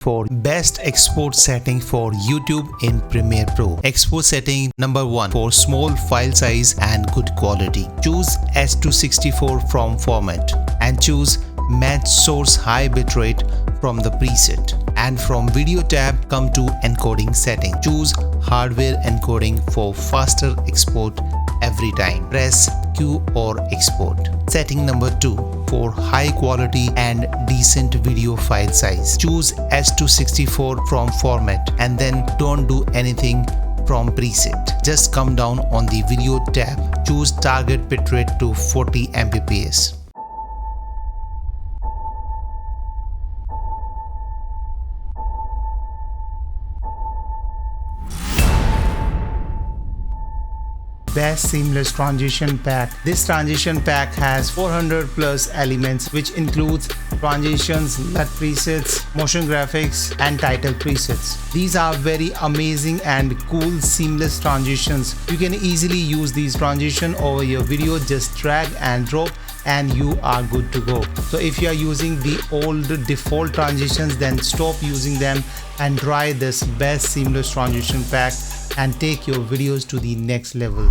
for best export setting for YouTube in Premiere Pro. Export setting number 1 for small file size and good quality. Choose H264 from format and choose match source high bitrate from the preset. And from video tab, come to encoding setting. Choose hardware encoding for faster export every time. Press Q or export. Setting number 2 for high quality and decent video file size. Choose H264 from format and then don't do anything from preset. Just come down on the video tab. Choose target bitrate to 40 Mbps. Best seamless transition pack. This transition pack has 400 plus elements, which includes transitions, LUT presets, motion graphics and title presets. These are very amazing and cool seamless transitions. You can easily use these transitions over your video. Just drag and drop and you are good to go. So if you are using the old default transitions, then stop using them and try this best seamless transition pack and take your videos to the next level.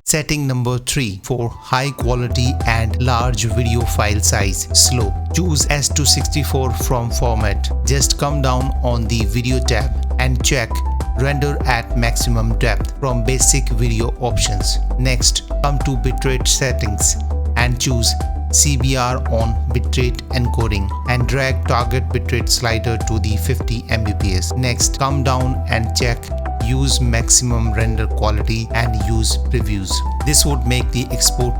Setting number 3 for high quality and large video file size. Slow. Choose H264 from format. Just come down on the video tab and check render at maximum depth from basic video options. Next, come to bitrate settings and choose CBR on bitrate encoding and drag target bitrate slider to the 50 Mbps. Next, come down and check use maximum render quality and use previews. This would make the export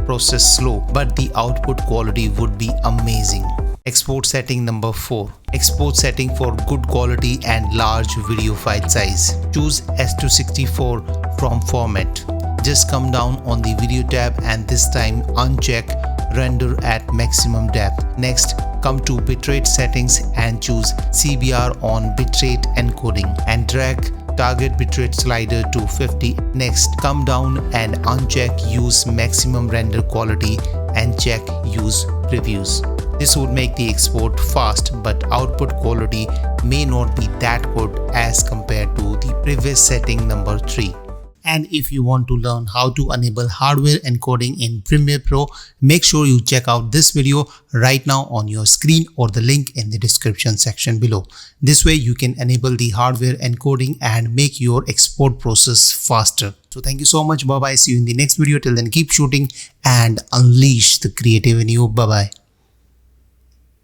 process slow, but the output quality would be amazing. Export setting number 4. Export setting for good quality and large video file size. Choose H264 from format. Just come down on the video tab and this time uncheck render at maximum depth. Next, come to bitrate settings and choose CBR on bitrate encoding and drag target bitrate slider to 50. Next, come down and uncheck use maximum render quality and check use previews. This would make the export fast, but output quality may not be that good as compared to the previous setting number 3. And if you want to learn how to enable hardware encoding in Premiere Pro, make sure you check out this video right now on your screen or the link in the description section below. This way you can enable the hardware encoding and make your export process faster. So thank you so much. Bye bye. See you in the next video. Till then, keep shooting and unleash the creative in you. Bye bye.